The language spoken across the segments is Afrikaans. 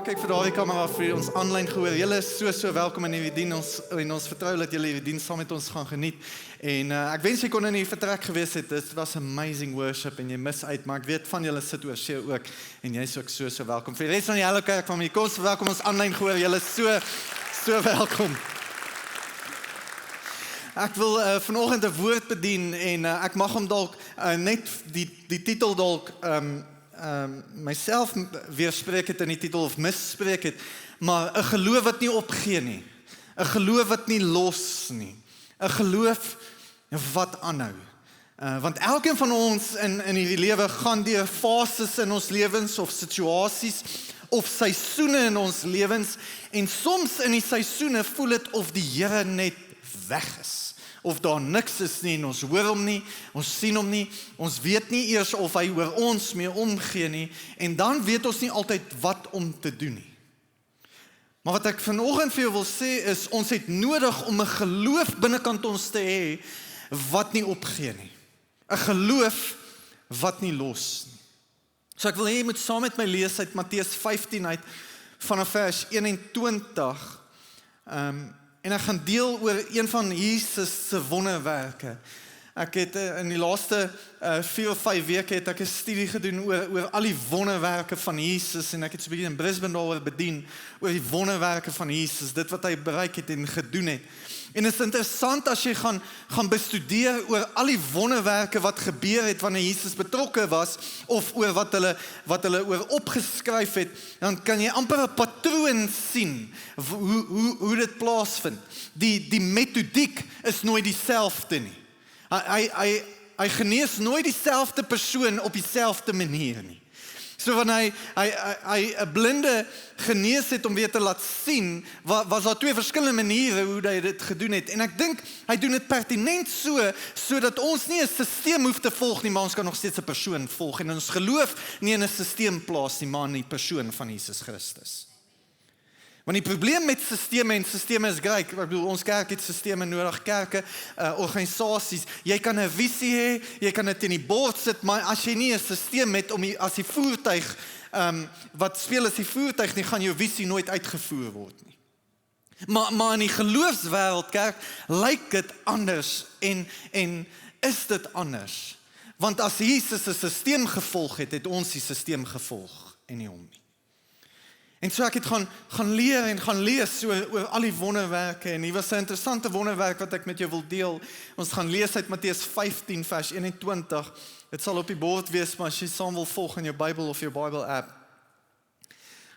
kyk vir daardie kamera vir ons aanlyn gehoor. Julle is so welkom in hierdie diens. Ons vertrou dat julle hierdie diens saam met ons gaan geniet. En ek wens jy kon in die vertrek gewees het. Dit was amazing worship en jy mis uit, maar ek weet van julle sit oor see ook en jy's ook so welkom. Vir die res van die Hello Kerk familie, kom verwelkom ons aanlyn gehoor. Julle is so welkom. Ek wil vanoggend 'n woord bedien en ek mag hom dalk net die titel dalk myself weerspreek het in die titel of misspreek het, maar 'n geloof wat nie opgee nie, 'n geloof wat nie los nie, 'n geloof wat aanhou. Want elkeen van ons in hierdie lewe gaan deur fases in ons lewens of situasies of seisoene in ons lewens en soms in die seisoene voel dit of die Here net weg is. Of daar niks is nie en ons hoor hom nie, ons sien hom nie, ons weet nie eers of hy oor ons mee omgee nie en dan weet ons nie altyd wat om te doen nie. Maar wat ek vanoggend vir jou wil sê is, ons het nodig om 'n geloof binnekant ons te hê wat nie opgee nie. 'n geloof wat nie los nie. So ek wil hê jy moet saam met my lees uit Matteus 15 uit vanaf vers 21. En ek gaan deel oor een van Jesus se wonderwerke. Ek het in die laaste 4 of 5 weke het ek 'n studie gedoen oor al die wonderwerke van Jesus en ek het so 'n bietjie in Brisbane daaroor bedien oor die wonderwerke van Jesus, dit wat hy bereik het en gedoen het. En dit is interessant as jy gaan bestudeer oor al die wonderwerke wat gebeur het wanneer Jesus betrokke was of oor wat hulle oor opgeskryf het, dan kan jy amper 'n patroon sien hoe dit plaasvind. Die metodiek is nooit dieselfde nie. Hy genees nooit dieselfde persoon op dieselfde manier nie. So wanneer hy 'n blinde genees het om weer te laat sien, was daar 2 verskillende maniere hoe hy dit gedoen het. En ek dink hy doen dit pertinent sodat ons nie 'n stelsel hoef te volg nie, maar ons kan nog steeds 'n persoon volg en ons geloof nie in 'n stelsel plaas nie, maar in die persoon van Jesus Christus. Want die probleem met stelsels is great. Ek bedoel, ons kerk het stelsels nodig, kerke, organisasies. Jy kan 'n visie hê, jy kan dit in die bord sit, maar as jy nie 'n stelsel het om as die voertuig, wat speel as die voertuig nie, gaan jou visie nooit uitgevoer word nie. Maar in die geloofswêreld, kerk, lyk dit anders en is dit anders. Want as Jesus 'n stelsel gevolg het ons die stelsel gevolg en nie hom nie. En so ek het gaan leer en gaan lees oor al die wonderwerke en hier was 'n interessante wonderwerk wat ek met jou wil deel. Ons gaan lees uit Matteus 15 vers 21. Dit sal op die bord wees, maar as jy saam wil volg in jou Bybel of jou Bible app.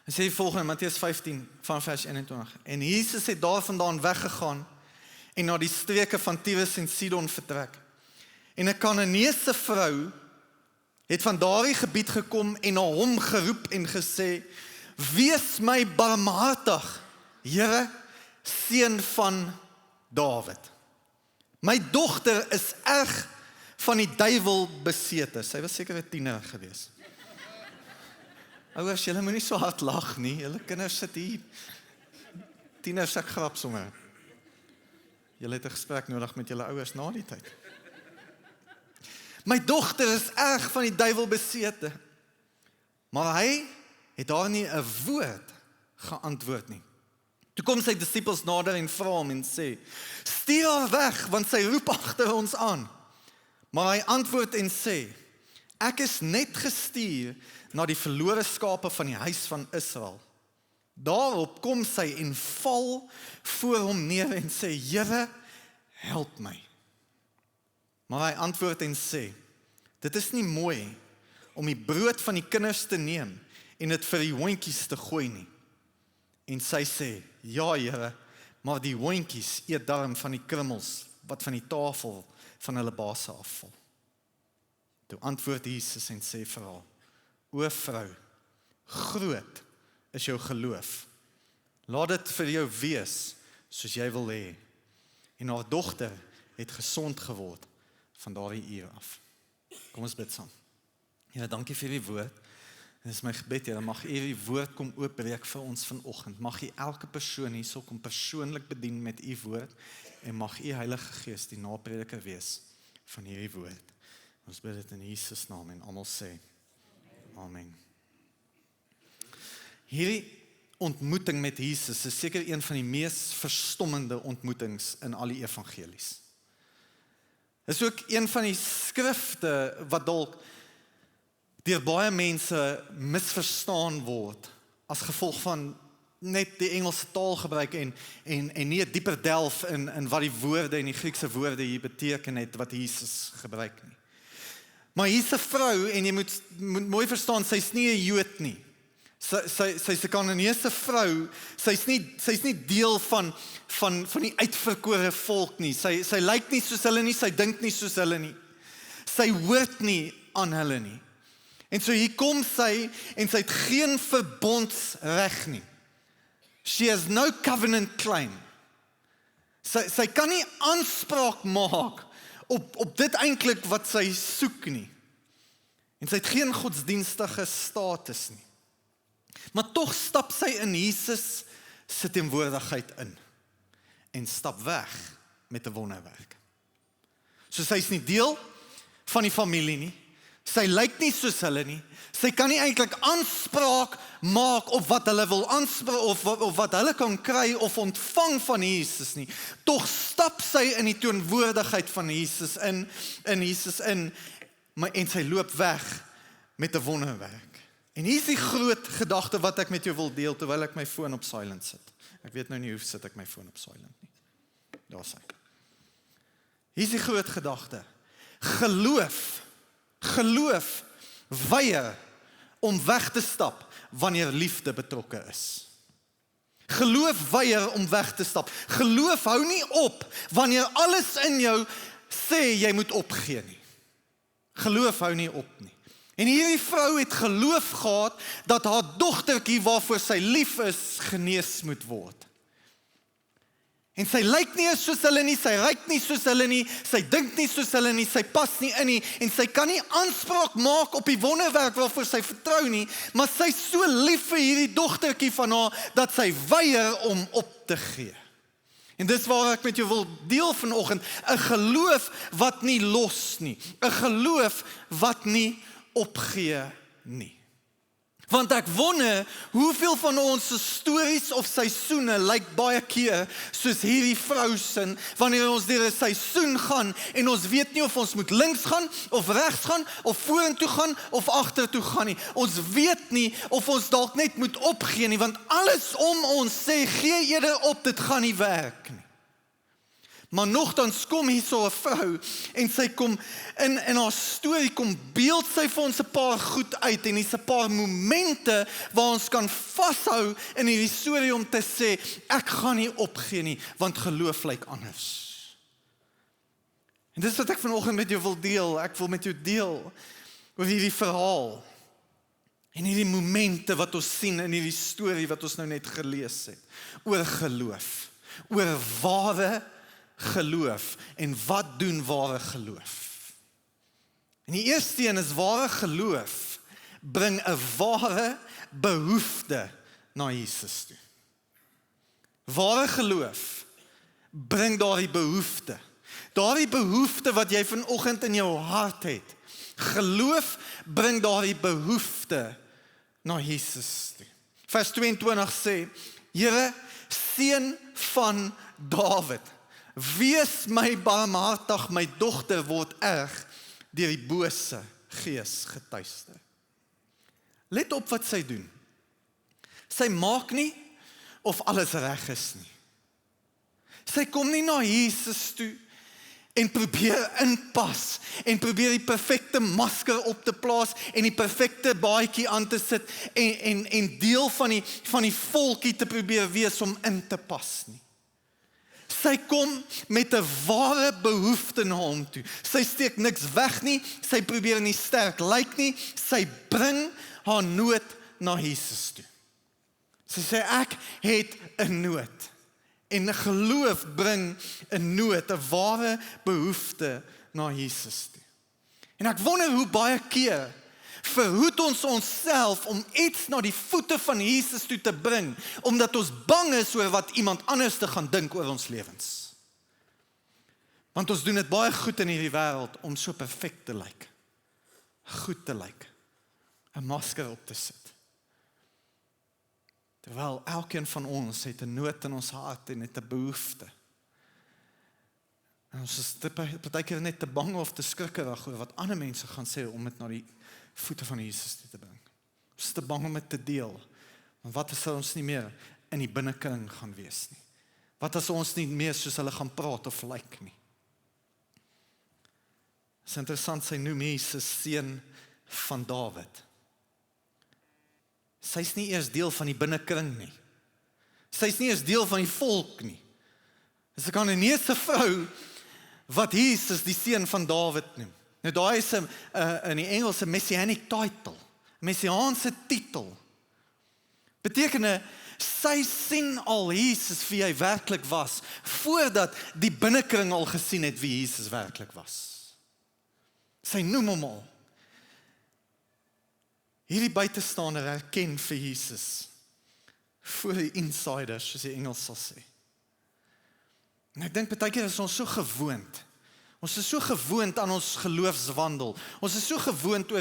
Hy sê volgende Matteus 15 van vers 21. En Jesus het daarvandaan weggegaan en na die streke van Tyrus en Sidon vertrek. En 'n Kananeese vrou het van daardie gebied gekom en na hom geroep en gesê: "Wees my barmhartig, Here, seun van Dawid. My dogter is erg van die duiwel besete." Sy was seker 'n tiener gewees. Ouers, julle moenie so hard lag nie. Julle kinders sit hier. Tieners ek grap sommer. Julle het 'n gesprek nodig met julle ouers na die tyd. My dogter is erg van die duiwel besete. Maar hy het daar nie 'n woord geantwoord nie. Toe kom sy disippels nader en vra hom en sê: "Stuur haar weg, want sy roep agter ons aan." Maar hy antwoord en sê: "Ek is net gestuur na die verlore skape van die huis van Israel." Daarop kom sy en val voor hom neer en sê: "Here, help my." Maar hy antwoord en sê: "Dit is nie mooi om die brood van die kinders te neem en dit vir die hondjies te gooi nie." En sy sê: "Ja, Here, maar die hondjies eet darm van die krummels wat van die tafel van hulle baase afval." Toe antwoord Jesus en sê vir haar: "O vrou, groot is jou geloof. Laat dit vir jou wees soos jy wil hê." En haar dogter het gesond geword van daardie uur af. Kom ons bid saam. Here, dankie vir die woord. Dit is my gebed, Here, mag U die woord kom oopbreek vir ons vanoggend. Mag U elke persoon hierso kom persoonlik bedien met U woord en mag U Heilige Gees die naprediker wees van hierdie woord. Ons bid dit in Jesus naam en almal sê Amen. Hierdie ontmoeting met Jesus is seker een van die mees verstommende ontmoetings in al die evangelies. Is ook een van die skrifte wat dalk deur baie mense misverstaan word as gevolg van net die Engelse taalgebruik en nie 'n dieper delf in wat die woorde en die Griekse woorde hier beteken het wat Jesus gebruik nie. Maar hier's 'n vrou en jy moet mooi verstaan, sy's nie 'n Jood nie. Sy's 'n Kananeese vrou, sy's nie deel van die uitverkore volk nie. Sy lyk nie soos hulle nie, sy dink nie soos hulle nie. Sy hoort nie aan hulle nie. En so hier kom sy en sy het geen verbondsreg nie. She has no covenant claim. Sy kan nie aanspraak maak op dit eintlik wat sy soek nie. En sy het geen godsdienstige status nie. Maar tog stap sy in Jesus se teenwoordigheid in en stap weg met 'n wonderwerk. So sy is nie deel van die familie nie. Sy lyk nie soos hulle nie. Sy kan nie eintlik aanspraak maak op wat hulle wil aanspraak of wat hulle kan kry of ontvang van Jesus nie. Tog stap sy in die teenwoordigheid van Jesus in Jesus in, en sy loop weg met 'n wonderwerk. En hier is die groot gedagte wat ek met jou wil deel terwyl ek my foon op silent sit. Ek weet nou nie hoe sit ek my foon op silent nie. Daar is hy. Hier is die groot gedagte. Geloof weier om weg te stap wanneer liefde betrokke is. Geloof weier om weg te stap. Geloof hou nie op wanneer alles in jou sê jy moet opgee nie. Geloof hou nie op nie. En hierdie vrou het geloof gehad dat haar dogtertjie waarvoor sy lief is, genees moet word. En sy lyk nie soos hulle nie, sy ruik nie soos hulle nie, sy dink nie soos hulle nie, sy pas nie in nie, en sy kan nie aanspraak maak op die wonderwerk waarvoor sy vertrou nie, maar sy is so lief vir hierdie dogtertjie van haar, dat sy weier om op te gee. En dis waar ek met jou wil deel vanoggend, 'n geloof wat nie los nie, 'n geloof wat nie opgee nie. Want ek wonder, hoeveel van ons stories of seisoene lyk baie keer soos hierdie vrou se, wanneer ons deur 'n seisoen gaan en ons weet nie of ons moet links gaan of regs gaan of vorentoe gaan of agtertoe gaan nie. Ons weet nie of ons dalk net moet opgee nie, want alles om ons sê gee eerder op, dit gaan nie werk nie. Maar nogtans kom hier so 'n vrou en sy kom in haar storie kom beeld sy vir ons 'n paar goed uit en hier's 'n paar momente waar ons kan vashou in hierdie storie om te sê ek gaan nie opgee nie want geloof lyk anders. En dis wat ek vanoggend met jou wil deel. Ek wil met jou deel oor hierdie verhaal en hierdie momente wat ons sien in hierdie storie wat ons nou net gelees het oor geloof, oor ware geloof en wat doen ware geloof? En die eerste een is ware geloof bring 'n ware behoefte na Jesus toe. Ware geloof bring daardie behoefte wat jy vanoggend in jou hart het. Geloof bring daardie behoefte na Jesus toe. Vers 22 sê, Here, seun van Dawid, wees my barmhartig, my dogter word erg deur die bose gees getuister. Let op wat sy doen. Sy maak nie of alles reg is nie. Sy kom nie na Jesus toe en probeer inpas en probeer die perfekte masker op te plaas en die perfekte baadjie aan te sit en deel van die volkie te probeer wees om in te pas nie. Sy kom met 'n ware behoefte na hom toe. Sy steek niks weg nie, sy probeer nie sterk lyk nie, sy bring haar nood na Jesus toe. Sy sê ek het 'n nood. En 'n geloof bring 'n nood, 'n ware behoefte na Jesus toe. En ek wonder hoe baie keer verhoed ons onsself om iets na die voete van Jesus toe te bring, omdat ons bang is oor wat iemand anders te gaan dink oor ons lewens. Want ons doen dit baie goed in hierdie wêreld om so perfek te lyk, goed te lyk, 'n masker op te sit. Terwyl elkeen van ons het 'n nood in ons hart en het 'n behoefte. En ons is partykeer net te bang of te skrikkerig oor wat ander mense gaan sê om dit na die voete van Jesus toe te bring. Ons is te bang om dit te deel. Want wat as ons nie meer in die binnekring gaan wees nie? Wat as ons nie meer soos hulle gaan praat of lyk nie? Het is interessant, sy noem Jesus seun van Dawid. Sy is nie eers deel van die binnekring nie. Sy is nie eers deel van die volk nie. Dis 'n Kananeese vrou wat Jesus die seun van Dawid noem. Nou daai is in die Engelse messianic title, messiaanse titel. Beteken sy sien al Jesus wie hy werklik was, voordat die binnekring al gesien het wie Jesus werklik was. Sy noem hom al. Hierdie buitestander herken vir Jesus voor die insiders, soos die Engels sal sê. En ek dink partykeer is ons so gewoond. Ons is so gewoond aan ons geloofswandel. Ons is so gewoond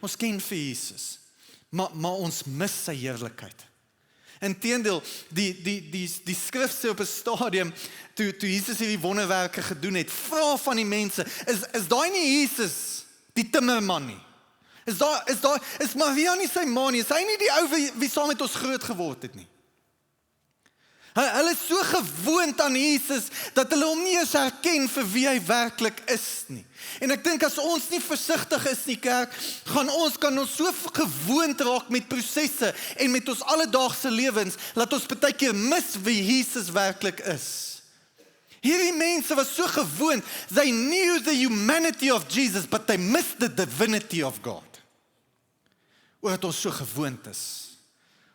ons ken vir Jesus. Maar ons mis sy heerlikheid. Inteendeel, die skrif sê op 'n stadium, toe Jesus hierdie wonderwerke gedoen het, vra van die mense, is daai nie Jesus, die timmerman nie? Is Maria nie sy ma nie? Is hy nie die ou wie saam met ons groot geword het nie? Hulle is so gewoond aan Jesus, dat hulle hom nie eens herken vir wie hy werklik is nie. En ek dink as ons nie versigtig is nie, kerk, kan ons so gewoond raak met prosesse en met ons alledaagse lewens, dat ons partykeer mis wie Jesus werklik is. Hierdie mense was so gewoond, they knew the humanity of Jesus, but they missed the divinity of God. Omdat ons so gewoond is.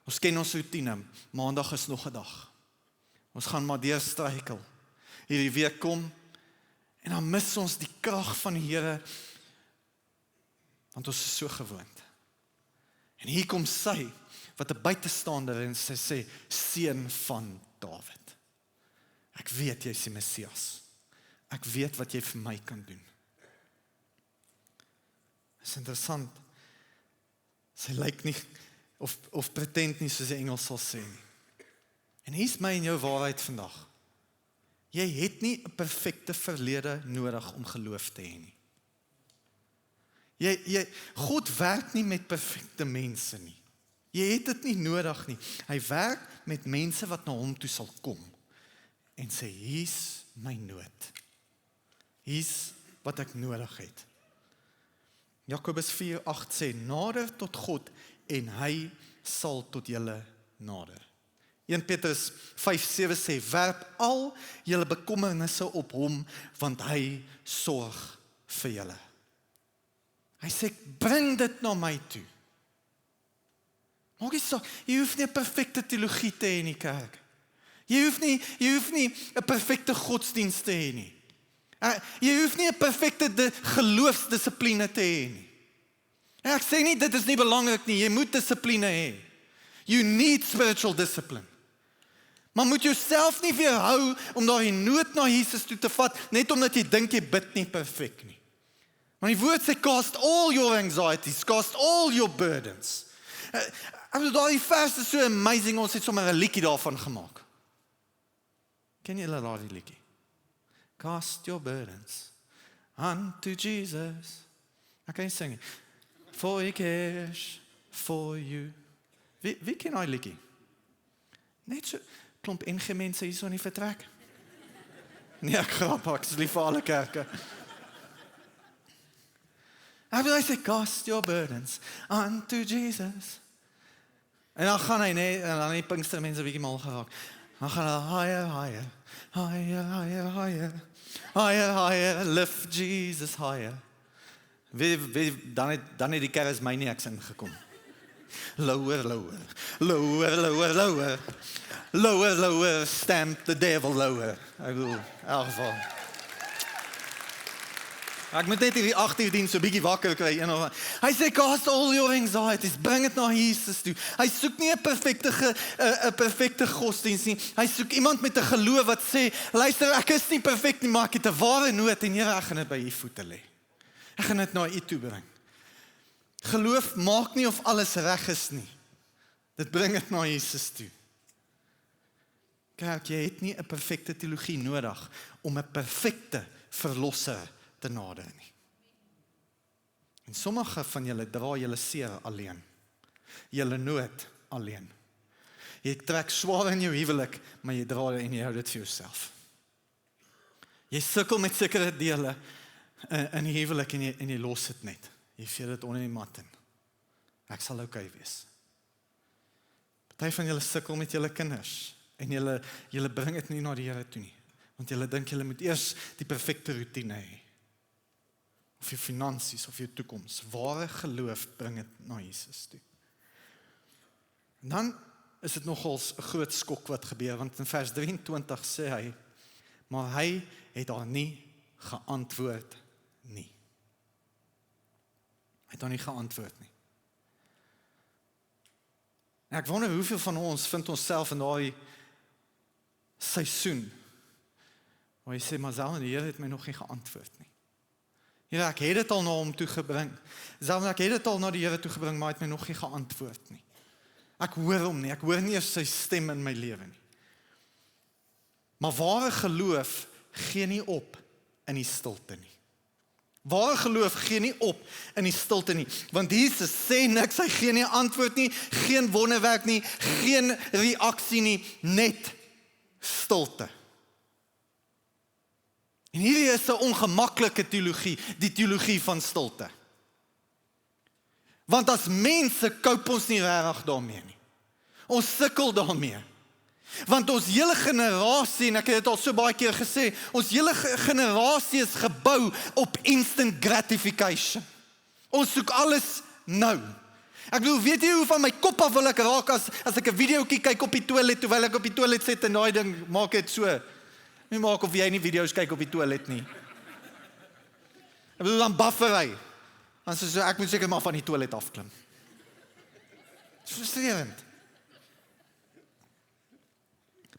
Ons ken ons routine, maandag is nog 'n dag. Ons gaan maar deurstruikel. Hierdie week kom, en dan mis ons die krag van die Here, want ons is so gewoond. En hier kom sy, wat 'n buitestander, en sy sê, seun van Dawid. Ek weet jy is die Messias. Ek weet wat jy vir my kan doen. Dit is interessant. Sy lyk nie, of pretend nie, soos die Engels sal sê nie. En hier is my en jou waarheid vandag. Jy het nie 'n perfekte verlede nodig om geloof te hê nie. God werk nie met perfekte mense nie. Jy het dit nie nodig nie. Hy werk met mense wat na hom toe sal kom en sê, hier's my nood. Hier's wat ek nodig het. Jakobus 4:8 sê, nader tot God en hy sal tot julle nader. 1 Petrus 5:7 sê, werp al julle bekommernisse op hom, want hy sorg vir julle. Hy sê, bring dit na my toe. Maak nie saak, jy hoef nie 'n perfekte teologie te hê in die kerk. Jy hoef nie 'n perfekte godsdienst te hê nie. Jy hoef nie 'n perfekte geloofsdissipline te hê nie. Ek sê nie, dit is nie belangrik nie, jy moet dissipline hê. You need spiritual discipline. Maar moet jouself nie weerhou om daai nood na Jesus toe te vat, net omdat jy dink jy bid nie perfek nie. Maar die woord sê, cast all your anxieties, cast all your burdens. Daai vers is so amazing, ons het sommer 'n liedjie daarvan gemaak. Ken julle daai liedjie? Cast your burdens unto Jesus. Ek kan nie sing. For he cares for you. Wie ken daai liedjie? Net so klomp NG mense hier so in die vertrek. Nee, ek grap, ek is lief vir alle kerke. Hy sê, cast your burdens unto Jesus. En dan gaan hy, nee, en dan die Pinkster mense bietjie mal geraak. Dan gaan hy higher, higher, higher, higher, higher, higher, higher, lift Jesus higher. Dan het die charismaniacs ingekom. Lower, lower, lower, lower, lower, lower, lower, stamp the devil lower. Ek bedoel, in elk geval. Ek moet net hierdie 8 uur diens so bietjie wakker kry. Hy sê, cast all your anxieties, bring dit na Jesus toe. Hy soek nie 'n perfekte godsdiens nie. Hy soek iemand met 'n geloof wat sê, luister, ek is nie perfek nie, maar ek het 'n ware nood en Here, ek gaan dit by u voete lê. Ek gaan dit na u toe bring. Geloof maak nie of alles reg is nie. Dit bring dit na Jesus toe. Kerk, jy het nie 'n perfekte teologie nodig om 'n perfekte verlosser te nader nie. En sommige van julle dra julle seer alleen. Julle nood alleen. Jy trek swaar in jou huwelik, maar jy dra dit en jy hou dit vir jouself. Jy sukkel met sekere dele in die huwelik en jy los dit net. Jy vee dit onder die mat in. Ek sal okay wees. Party van julle sukkel met julle kinders en julle bring dit nie na die Here toe nie, want julle dink julle moet eers die perfekte roetine hê. Of jou finansies of jou toekoms. Ware geloof bring dit na Jesus toe. En dan is dit nogals 'n groot skok wat gebeur, want in vers 23 sê hy, maar hy het haar nie geantwoord nie. Hy het haar nie geantwoord nie. En ek wonder hoeveel van ons vind onsself in daai seisoen, waar jy sê, maar Zalman, die Here het my nog nie geantwoord nie. Here, ek het dit al na hom toe gebring. Zalman, ek het dit al na die Here toe gebring, maar hy het my nog nie geantwoord nie. Ek hoor hom nie, ek hoor nie eens sy stem in my lewe nie. Maar ware geloof gee nie op in die stilte nie. Ware geloof gee nie op in die stilte nie, want Jesus sê niks, hy gee nie antwoord nie, geen wonderwerk nie, geen reaksie nie, net stilte. En hierdie is 'n ongemaklike teologie, die teologie van stilte. Want as mense koop ons nie regtig daarmee nie. Ons sukkel daarmee. Want ons hele generasie, en ek het dit al so baie keer gesê, ons hele generasie is gebou op instant gratification. Ons soek alles nou. Ek bedoel, weet jy hoe van my kop af wil ek raak as ek 'n videoetjie kyk op die toilet, terwyl ek op die toilet sit en daai ding maak dit so. Nie maak of jy nie video's kyk op die toilet nie. Ek bedoel, dan buffer hy. Dan sê so, ek moet seker maar van die toilet afklim. Dit is frustrerend.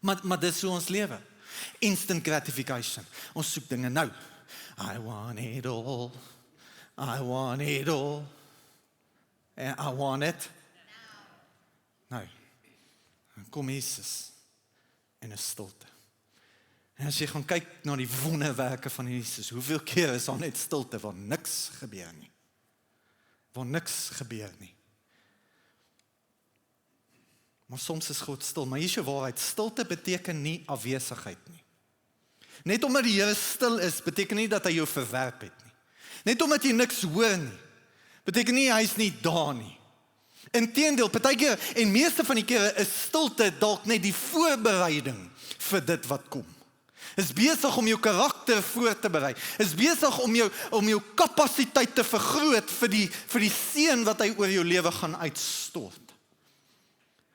Maar dis hoe ons lewe. Instant gratification. Ons soek dinge nou. I want it all. I want it all. And I want it nou. Dan kom Jesus in 'n stilte. En as jy gaan kyk na die wonderwerke van Jesus, hoeveel keer is daar net stilte waar niks gebeur nie. Waar niks gebeur nie. Maar soms is God stil, maar hier is jou waarheid, stilte beteken nie afwesigheid nie. Net omdat die Here stil is, beteken nie dat hy jou verwerp het nie. Net omdat jy niks hoor nie, beteken nie hy is nie daar nie. Inteendeel, partykeer en meeste van die kere is stilte dalk net die voorbereiding vir dit wat kom. Is besig om jou karakter voor te berei. Is besig om jou kapasiteit te vergroot vir die seën wat hy oor jou lewe gaan uitstort.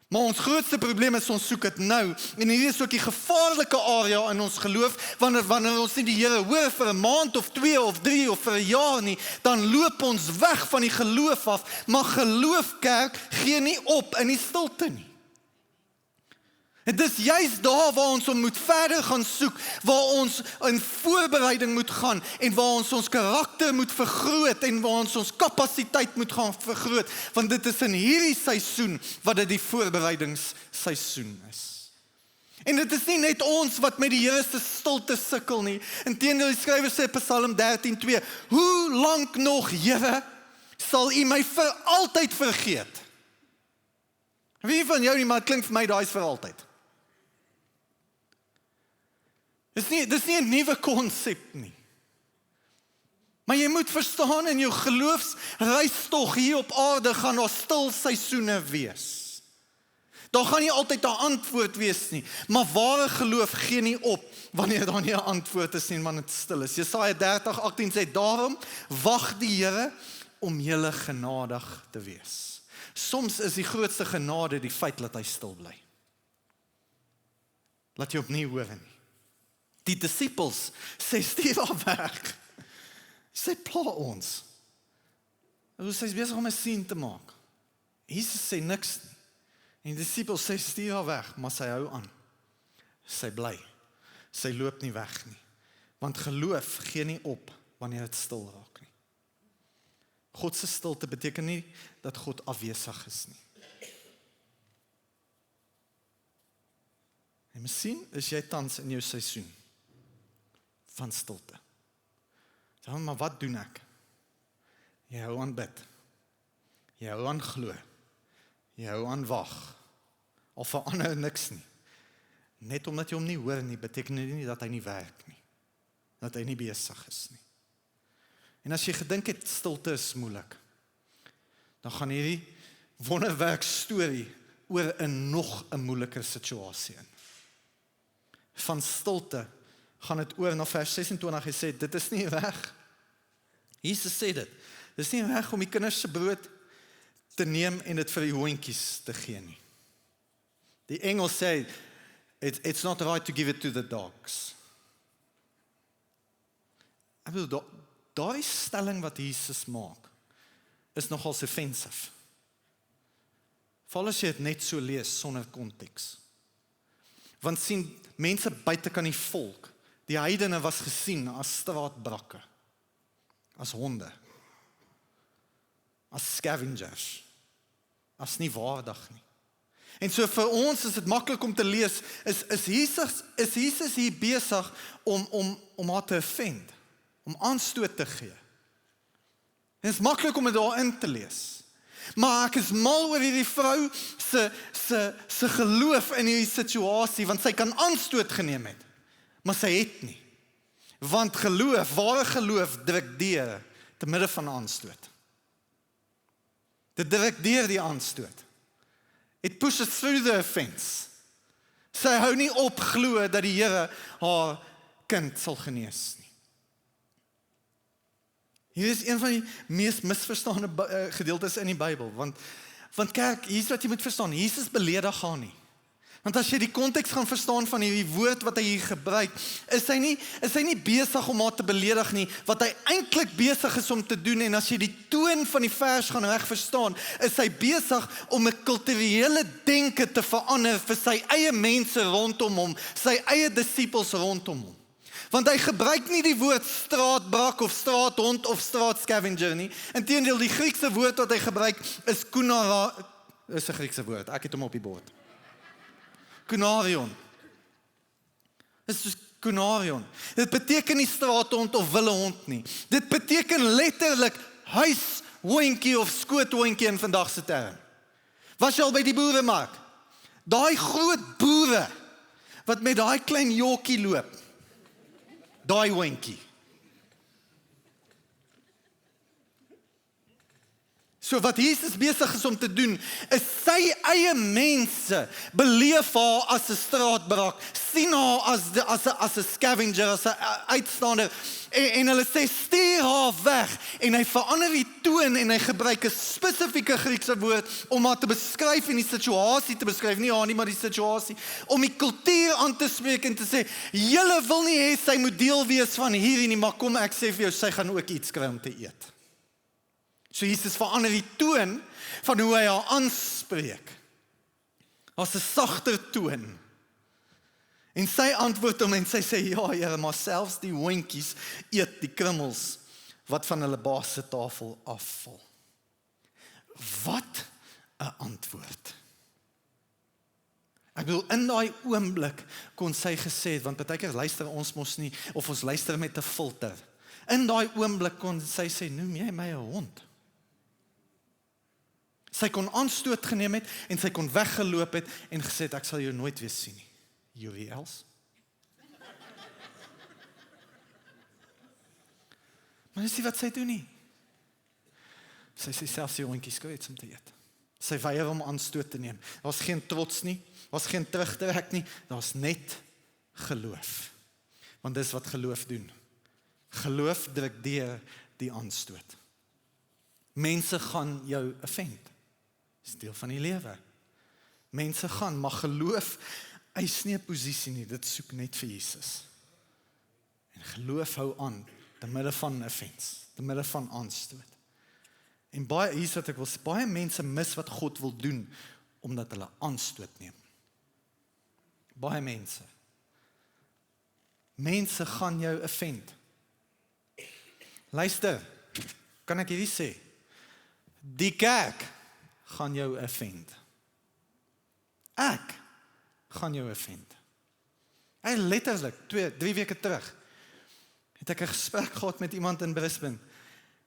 Maar ons grootste probleem is ons soek dit nou. En hier is ook die gevaarlike area in ons geloof, wanneer ons nie die Here hoor vir 'n maand of 2 of 3 of vir 'n jaar nie, dan loop ons weg van die geloof af. Maar geloof, kerk, gee nie op in die stilte nie. En dis juist daar waar ons moet verder gaan soek, waar ons in voorbereiding moet gaan, en waar ons karakter moet vergroot, en waar ons kapasiteit moet gaan vergroot, want dit is in hierdie seisoen, wat dit die voorbereidingsseisoen is. En dit is nie net ons wat met die Here se stilte sukkel nie, inteendeel die skrywer sê Psalm 13:2, hoe lank nog, Here, sal U my vir altyd vergeet? Wie van jou nie, maar het klink vir my daai is vir altyd. Dis nie 'n nuwe konsep nie. Maar jy moet verstaan, in jou geloofsreistog hier op aarde gaan daar stil seisoene wees. Daar gaan nie altyd 'n antwoord wees nie, maar ware geloof gee nie op wanneer daar nie 'n antwoord is nie, wanneer dit stil is. Jesaja 30:18 sê, daarom wag die Here om julle genadig te wees. Soms is die grootste genade die feit dat hy stil bly. Laat jy opnieuw hoor nie. Die disippels sê, stuur haar weg. Sy pla ons. Sy is besig om 'n sien te maak. Jesus sê niks nie. En die disippels sê, stuur haar weg, maar sy hou aan. Sy bly. Sy loop nie weg nie. Want geloof gee nie op wanneer dit stil raak nie. God se stilte beteken nie dat God afwesig is nie. En miskien is jy tans in jou seisoen van stilte. Dan, maar wat doen ek? Jy hou aan bid. Jy hou aan glo. Jy hou aan wag. Al verander niks nie. Net omdat jy hom nie hoor nie, beteken dit nie dat hy nie werk nie. Dat hy nie besig is nie. En as jy gedink het, stilte is moeilik, dan gaan hierdie wonderwerk storie oor in nog 'n moeiliker situasie in. Van stilte gaan dit oor na vers 26, hy sê, dit is nie reg. Jesus sê dit, is nie reg om die kinders se brood te neem en dit vir die hondjies te gee nie. Die Engels sê, it's not right to give it to the dogs. Ek bedoel, daai stelling wat Jesus maak, is nogal offensive. Veral as jy dit net so lees, sonder konteks. Want sien, mense buite kan die volk, die heidene was gesien as straatbrakke, as honde, as scavengers, as nie waardig nie. En so vir ons is dit maklik om te lees, is Jesus hier besig om haar te offend, om aanstoot te gee. En het is maklik om dit daarin te lees. Maar ek is mal oor hierdie vrou se geloof in hierdie situasie, want sy kan aanstoot geneem het, maar sy het nie. Want geloof, ware geloof, druk deur te midde van aanstoot. Dit druk deur die aanstoot. It pushes through the offense. Sy hou nie op glo dat die Here haar kind sal genees nie. Hier is een van die mees misverstaande gedeeltes in die Bybel, want kerk, hier is wat jy moet verstaan, Jesus beledig haar nie. Want as jy die konteks gaan verstaan van hierdie woord wat hy hier gebruik, is hy nie besig om haar te beledig nie, wat hy eintlik besig is om te doen, en as jy die toon van die vers gaan reg verstaan, is hy besig om 'n kulturele denke te verander vir sy eie mense rondom hom, sy eie disippels rondom hom. Want hy gebruik nie die woord straatbrak of straathond of straatscavenger nie. Inteendeel, die Griekse woord wat hy gebruik is kunara, is 'n Griekse woord, ek het hom op die bord. Kunarion. Dit is dus kunarion. Dit beteken nie straathond of willehond nie. Dit beteken letterlik huishondjie of skoothondjie in vandag se term. Was jy al by die boeremark? Daai groot boere wat met daai klein jokkie loop. Daai hondjie. So wat Jesus besig is om te doen, is sy eie mense beleef haar as 'n straatbrak, sien haar as 'n scavenger, as 'n uitstander, en hulle sê, stuur haar weg, en hy verander die toon, en hy gebruik 'n spesifieke Griekse woord, om haar te beskryf en die situasie te beskryf, nie haar nie, maar die situasie, om die kultuur aan te spreek en te sê, julle wil nie hê sy moet deel wees van hierdie nie, maar kom ek sê vir jou, sy gaan ook iets kry om te eet. So Jesus verander die toon van hoe hy haar aanspreek. As 'n sagter toon. En sy antwoord hom en sy sê, ja Here, maar selfs die hondjies eet die krummels wat van hulle baas se tafel afval. Wat 'n antwoord. Ek bedoel, in daai oomblik kon sy gesê het, want partykeer luister ons mos nie, of ons luister met 'n filter. In daai oomblik kon sy sê, noem jy my 'n hond? Sy kon aanstoot geneem het, en sy kon weggeloop het, en gesê het, ek sal jou nooit weer sien nie. Jullie else? Maar dis nie wat sy doen nie. Sy sê selfs die hondjies kry iets om te eet. Sy weier om aanstoot te neem. Daar's geen trots nie, daar's geen terugtrek nie, daar's net geloof. Want dis wat geloof doen. Geloof druk deur die aanstoot. Mense gaan jou offend. Dis deel van die lewe. Mense gaan, maar geloof eis nie 'n posisie nie, dit soek net vir Jesus. En geloof hou aan, te midde van offense, te midde van aanstoot. En baie, hier is wat ek wil sê, baie mense mis wat God wil doen, omdat hulle aanstoot neem. Baie mense. Mense gaan jou offend. Luister, kan ek hierdie sê? Die kerk gaan jou offend. Ek gaan jou offend. Letterlik, 2-3 weke terug, het ek 'n gesprek gehad met iemand in Brisbane.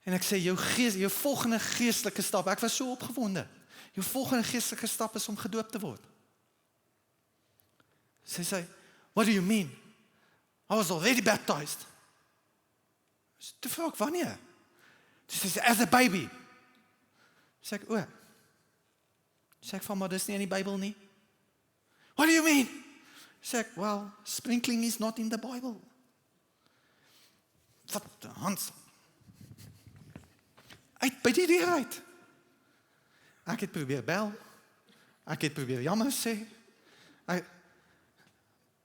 En ek sê, jou volgende geestelike stap, ek was so opgewonde. Jou volgende geestelike stap is om gedoop te word. Sy sê, what do you mean? I was already baptized. Toe vra ek, wanneer? Sy sê, as a baby. Sê ek, Sê ek van, maar dis nie in die Bybel nie. What do you mean? Sê ek, well, sprinkling is not in the Bible. Wat die Hans? Uit by die deur uit. Ek het probeer bel. Ek het probeer jammer sê.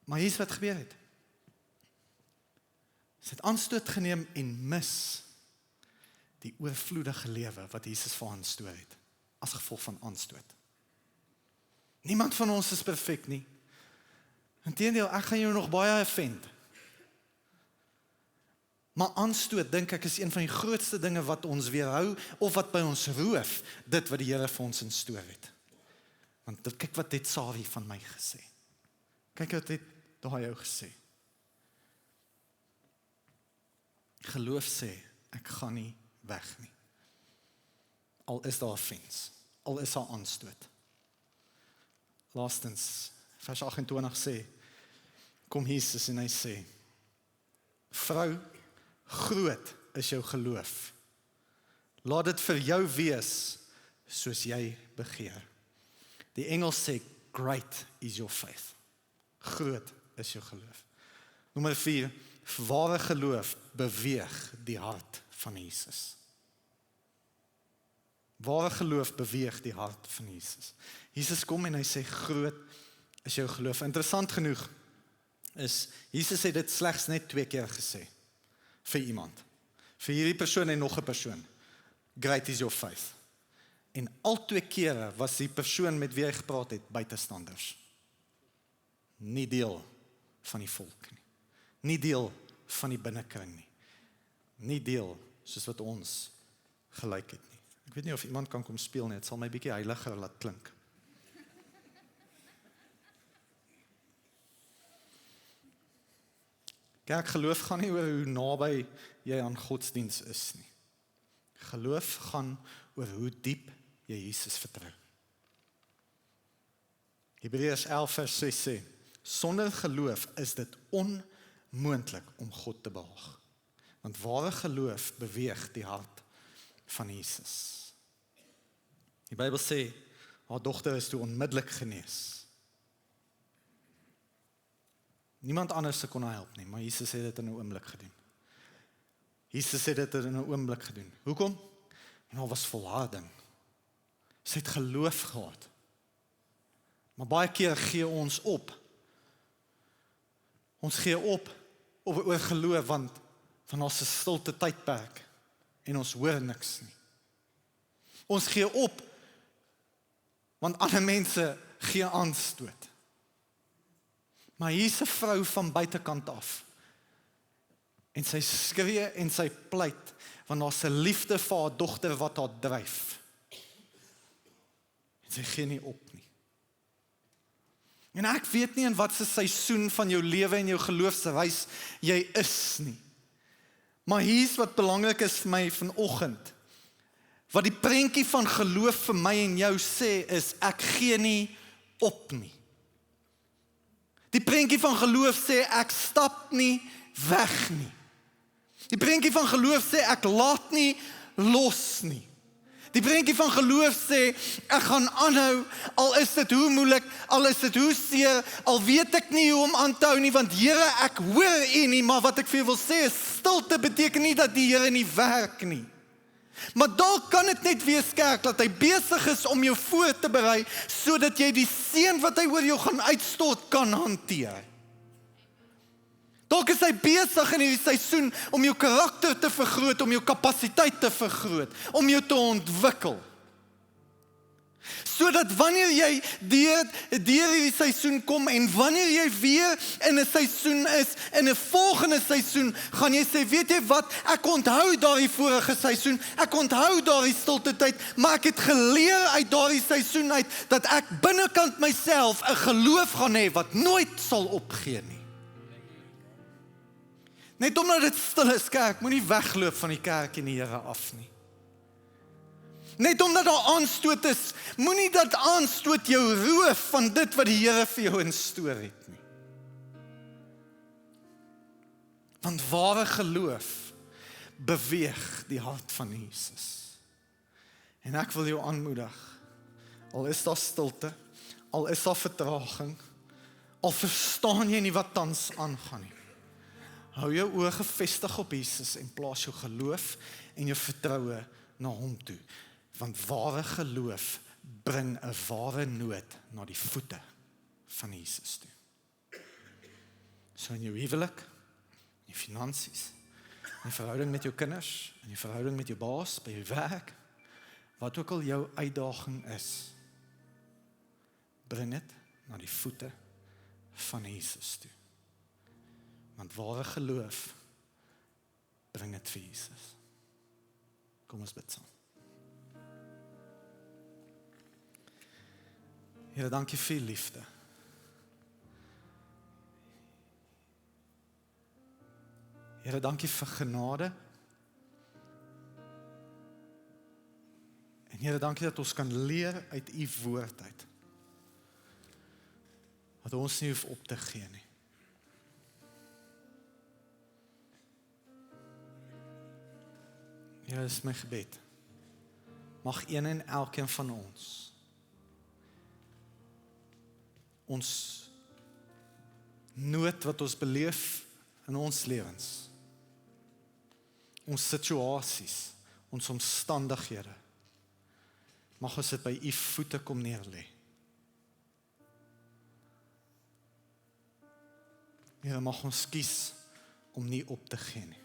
Maar hier is wat gebeur het. Sy het aanstoot geneem en mis die oorvloedige lewe wat Jesus vir haar instoor het, as gevolg van aanstoot. Niemand van ons is perfek nie. Inteendeel, ek gaan jou nog baie offend. Maar aanstoot, dink ek, is een van die grootste dinge wat ons weerhou, of wat by ons roof, dit wat die Here vir ons instoor het. Want kyk wat het Sarie van my gesê. Kyk wat het daai jou gesê. Geloof sê, ek gaan nie weg nie. Al is daar offense, al is daar aanstoot. Laastens, vers 28 sê, kom Jesus en hy sê, vrou, groot is jou geloof. Laat dit vir jou wees, soos jy begeer. Die Engels sê, great is your faith. Groot is jou geloof. Nommer 4, ware geloof beweeg die hart van Jesus. Ware geloof beweeg die hart van Jesus. Jesus kom en hy sê, groot is jou geloof. Interessant genoeg is, Jesus het dit slegs net 2 keer gesê, vir iemand. Vir hierdie persoon en nog 'n persoon. Great is your faith. En al 2 kere was die persoon met wie hy gepraat het, buitestanders. Nie deel van die volk nie. Nie deel van die binnekring nie. Nie deel soos wat ons gelyk het nie. Ek weet nie of iemand kan kom speel nie, het sal my bietjie heiliger laat klink. Kerk, geloof gaan nie oor hoe naby jy aan godsdiens is nie. Geloof gaan oor hoe diep jy Jesus vertrou. Hebreërs 11 vers 6 sê, sonder geloof is dit onmoontlik om God te behaag. Want ware geloof beweeg die hart van Jesus. Die Bybel sê, haar dogter is toe onmiddellik genees. Niemand anders kon haar help nie, maar Jesus het dit in 'n oomblik gedoen. Jesus het dit in 'n oomblik gedoen. Hoekom? En daar was volharding. Sy het geloof gehad. Maar baie keer gee ons op. Ons gee op oor geloof, want ons is 'n stilte tydperk en ons hoor niks nie. Ons gee op, want ander mense gee aanstoot. Maar hier's 'n vrou van buitekant af. En sy skree en sy pleit, want daar's 'n liefde vir haar dogter wat haar dryf. En sy gee nie op nie. En ek weet nie in wat se seisoen van jou lewe en jou geloofsreis jy is nie. Maar hier's wat belangrik is vir my vanoggend. Wat die prentjie van geloof vir my en jou sê is, ek gee nie op nie. Die prentjie van geloof sê, ek stap nie weg nie. Die prentjie van geloof sê, ek laat nie los nie. Die prentjie van geloof sê, ek gaan aanhou, al is dit hoe moeilik, al is dit hoe seer, al weet ek nie hoe om aan te hou nie, want Here, ek hoor U nie, maar wat ek vir jou wil sê is, stilte beteken nie dat die Here nie werk nie. Maar dalk kan dit net wees, kerk, dat hy besig is om jou voor te berei, sodat jy die seën wat hy oor jou gaan uitstort, kan hanteer. Dalk is hy besig in hierdie seisoen om jou karakter te vergroot, om jou kapasiteit te vergroot, om jou te ontwikkel. Sodat wanneer jy deur hierdie seisoen kom en wanneer jy weer in 'n seisoen is, in 'n volgende seisoen, gaan jy sê, weet jy wat, ek onthou daardie vorige seisoen, ek onthou daardie stilte tyd, maar ek het geleer uit daardie seisoen uit, dat ek binnekant myself 'n geloof gaan hê wat nooit sal opgee nie. Net omdat dit stil is, kerk, moenie wegloop van die kerk en die Here af nie. Net omdat daar aanstoot is, moenie dat aanstoot jou roof van dit wat die Here vir jou instoor het nie. Want ware geloof beweeg die hart van Jesus. En ek wil jou aanmoedig, al is daar stilte, al is daar vertraging, al verstaan jy nie wat tans aangaan nie. Hou jou oë gefestig op Jesus en plaas jou geloof en jou vertroue na hom toe. Want ware geloof bring 'n ware nood na die voete van Jesus toe. So in jou huwelik, in jou finansies, in die verhouding met jou kinders, in die verhouding met jou baas, by jou werk, wat ook al jou uitdaging is, bring dit na die voete van Jesus toe. Want ware geloof bring dit vir Jesus. Kom ons bid saam. Here, dankie vir die liefde. Here, dankie vir genade. En Here, dankie dat ons kan leer uit u woord uit. Dat ons nie hoef op te gee nie. Here, dis my gebed. Mag een en elkeen van ons nood wat ons beleef in ons lewens, ons situasies, ons omstandighede, mag ons dit by u voete kom neerlê. Here, mag ons kies om nie op te gee nie.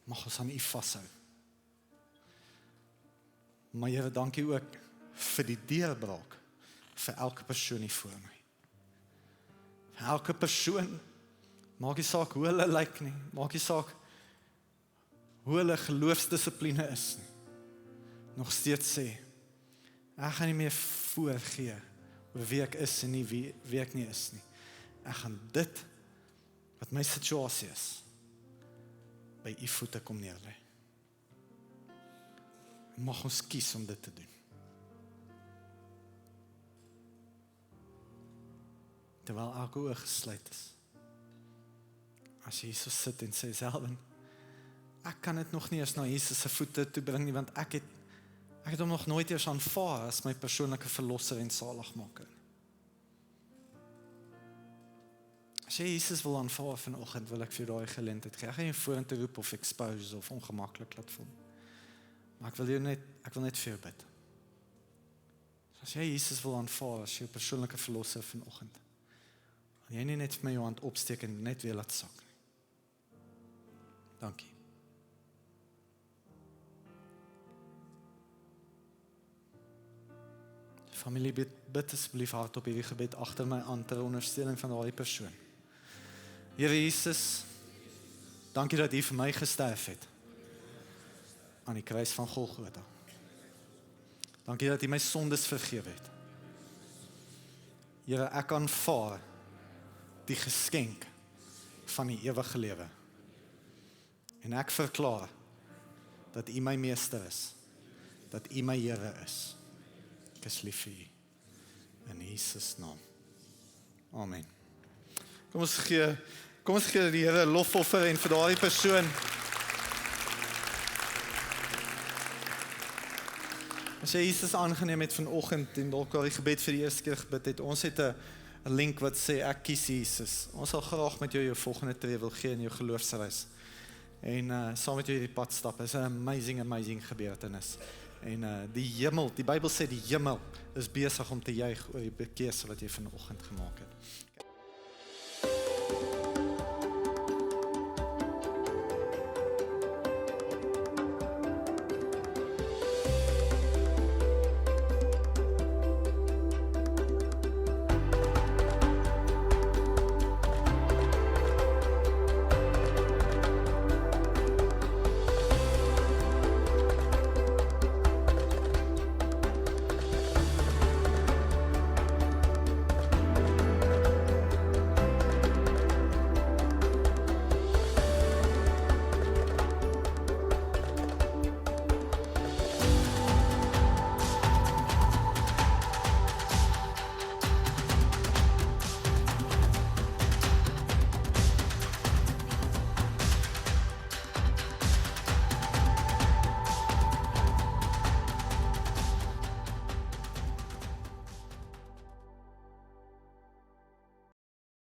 Mag ons aan u vashou. Maar Here, dankie ook vir die deurbraak vir elke persoon hier voor my. Vir elke persoon, maak nie saak hoe hulle lyk nie, maak nie saak hoe hulle geloofsdissipline is nie. Nog steeds sê, ek gaan nie meer voorgee oor wie ek is en nie wie ek nie is nie. Ek gaan dit wat my situasie is, by u voete kom neerlê. Mag ons kies om dit te doen. Terwyl elke oog gesluit is. As Jesus sit en sê, Selwyn, ek kan dit nog nie eens na Jesus se voete toe bring nie, want ek het hom nog nooit eers aanvaar as my persoonlike verlosser en saligmaker. As jy Jesus wil aanvaar vanoggend, wil ek vir daai geleentheid gee. Ek gaan jou vorentoe roep of expose of ongemaklik laat voel. Maar ek wil net vir jou bid. So as jy Jesus wil aanvaar as jou persoonlike verlosser vanoggend, wil jy nie net vir my jou hand opsteek en net weer laat sak nie. Dankie. Familie, bid asseblief hardop hierdie gebed agter my aan ter ondersteuning van daardie persoon. Here Jesus, dankie dat U vir my gesterf het aan die kruis van Golgotha. Dankie dat U my sondes vergewe het. Here, ek aanvaar die geskenk van die ewige lewe. En ek verklaar dat U my meester is, dat U my Here is. Ek is lief vir U. In Jesus naam. Amen. Kom ons gee die Here lofoffer en vir daardie persoon. As jy Jesus aangeneem het vanoggend en dalk al die gebed vir die eerste keer gebid het, ons het 'n link wat sê ek kies Jesus. Ons sal graag met jou volgende tree wil gee in jou geloofsreis. En saam met jou hierdie pad stap. Dit is 'n amazing gebeurtenis. En die hemel, die Bybel sê die hemel is besig om te juig oor die keuse wat jy vanoggend gemaak het.